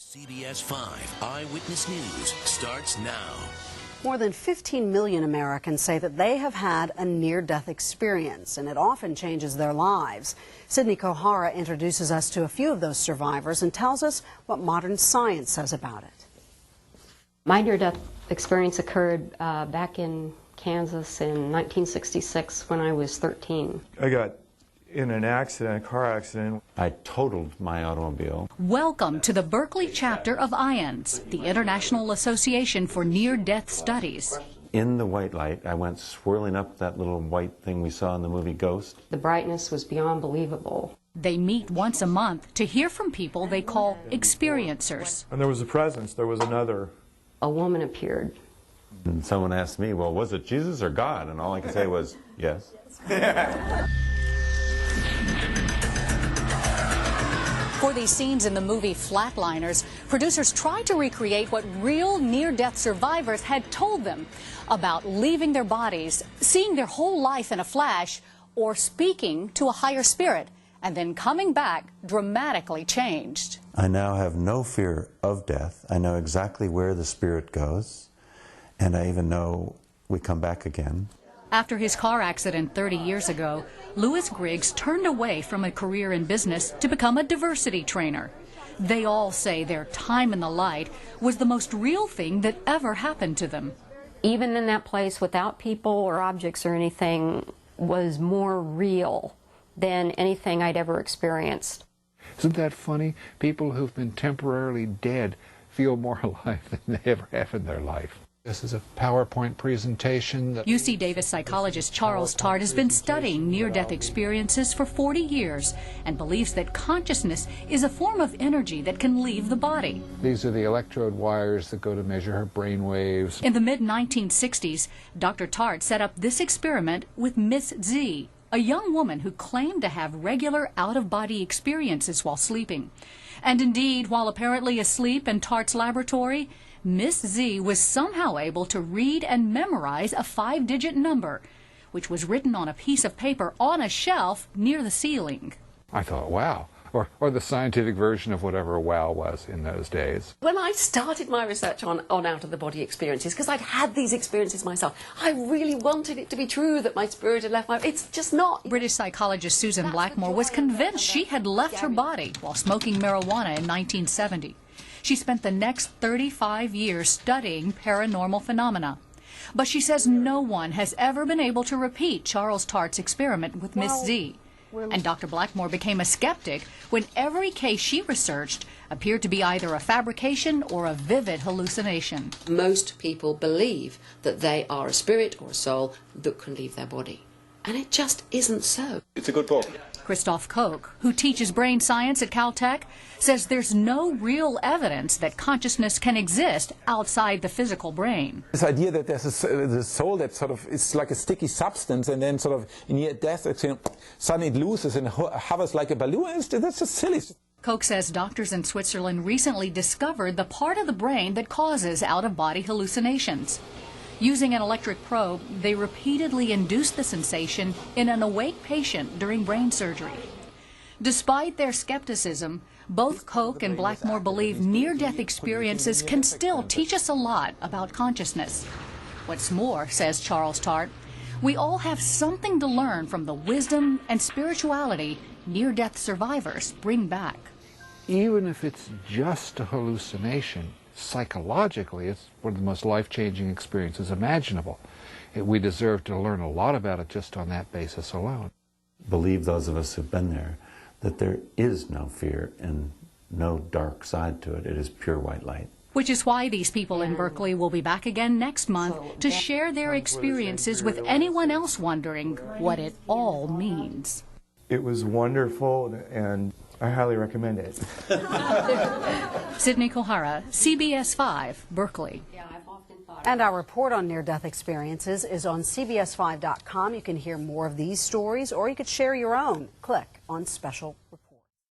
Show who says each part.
Speaker 1: CBS 5 Eyewitness News starts now.
Speaker 2: More than 15 million Americans say that they have had a near-death experience, and it often changes their lives. Sydney Kohara introduces us to a few of those survivors and tells us what modern science says about it.
Speaker 3: My near-death experience occurred back in Kansas in 1966 when I was 13.
Speaker 4: I got in an accident, a car accident.
Speaker 5: I totaled my automobile.
Speaker 6: Welcome to the Berkeley chapter of IANDS, the International Association for Near-Death Studies.
Speaker 5: In the white light, I went swirling up that little white thing we saw in the movie Ghost.
Speaker 3: The brightness was beyond believable.
Speaker 6: They meet once a month to hear from people they call experiencers.
Speaker 4: And there was a presence, there was another.
Speaker 3: A woman appeared.
Speaker 5: And someone asked me, well, was it Jesus or God? And all I could say was, yes.
Speaker 6: For these scenes in the movie Flatliners, producers tried to recreate what real near-death survivors had told them about leaving their bodies, seeing their whole life in a flash, or speaking to a higher spirit, and then coming back dramatically changed.
Speaker 5: I now have no fear of death. I know exactly where the spirit goes, and I even know we come back again.
Speaker 6: After his car accident 30 years ago, Louis Griggs turned away from a career in business to become a diversity trainer. They all say their time in the light was the most real thing that ever happened to them.
Speaker 3: Even in that place, without people or objects or anything, was more real than anything I'd ever experienced.
Speaker 7: Isn't that funny? People who've been temporarily dead feel more alive than they ever have in their life. This is a PowerPoint presentation.
Speaker 6: UC Davis psychologist Charles Tart has been studying near-death experiences for 40 years and believes that consciousness is a form of energy that can leave the body.
Speaker 7: These are the electrode wires that go to measure her brain waves.
Speaker 6: In the mid-1960s, Dr. Tart set up this experiment with Miss Z, a young woman who claimed to have regular out-of-body experiences while sleeping. And indeed, while apparently asleep in Tart's laboratory, Miss Z was somehow able to read and memorize a 5-digit number, which was written on a piece of paper on a shelf near the ceiling.
Speaker 7: I thought, wow. Or the scientific version of whatever a wow was in those days.
Speaker 8: When I started my research on out-of-the-body experiences, because I'd had these experiences myself, I really wanted it to be true that my spirit had left my... It's just not.
Speaker 6: British psychologist Susan Blackmore was convinced she had left her body while smoking marijuana in 1970. She spent the next 35 years studying paranormal phenomena. But she says no one has ever been able to repeat Charles Tart's experiment with Miss Z. And Dr. Blackmore became a skeptic when every case she researched appeared to be either a fabrication or a vivid hallucination.
Speaker 8: Most people believe that they are a spirit or a soul that can leave their body. And it just isn't so.
Speaker 9: It's a good book.
Speaker 6: Christoph Koch, who teaches brain science at Caltech, says there's no real evidence that consciousness can exist outside the physical brain.
Speaker 10: This idea that there's a soul that sort of is like a sticky substance and then sort of near death suddenly it loses and hovers like a balloon, that's just silly.
Speaker 6: Koch says doctors in Switzerland recently discovered the part of the brain that causes out-of-body hallucinations. Using an electric probe, they repeatedly induced the sensation in an awake patient during brain surgery. Despite their skepticism, both Koch and Blackmore believe near-death experiences can still teach us a lot about consciousness. What's more, says Charles Tart, we all have something to learn from the wisdom and spirituality near-death survivors bring back.
Speaker 7: Even if it's just a hallucination, psychologically, it's one of the most life-changing experiences imaginable. We deserve to learn a lot about it just on that basis alone.
Speaker 5: Believe, those of us who've been there, that there is no fear and no dark side to it. It is pure white light.
Speaker 6: Which is why these people in Berkeley will be back again next month to share their experiences with anyone else wondering what it all means.
Speaker 4: It was wonderful, and I highly recommend it.
Speaker 6: Sydney Kohara, CBS 5, Berkeley.
Speaker 2: And our report on near-death experiences is on CBS5.com. You can hear more of these stories, or you could share your own. Click on Special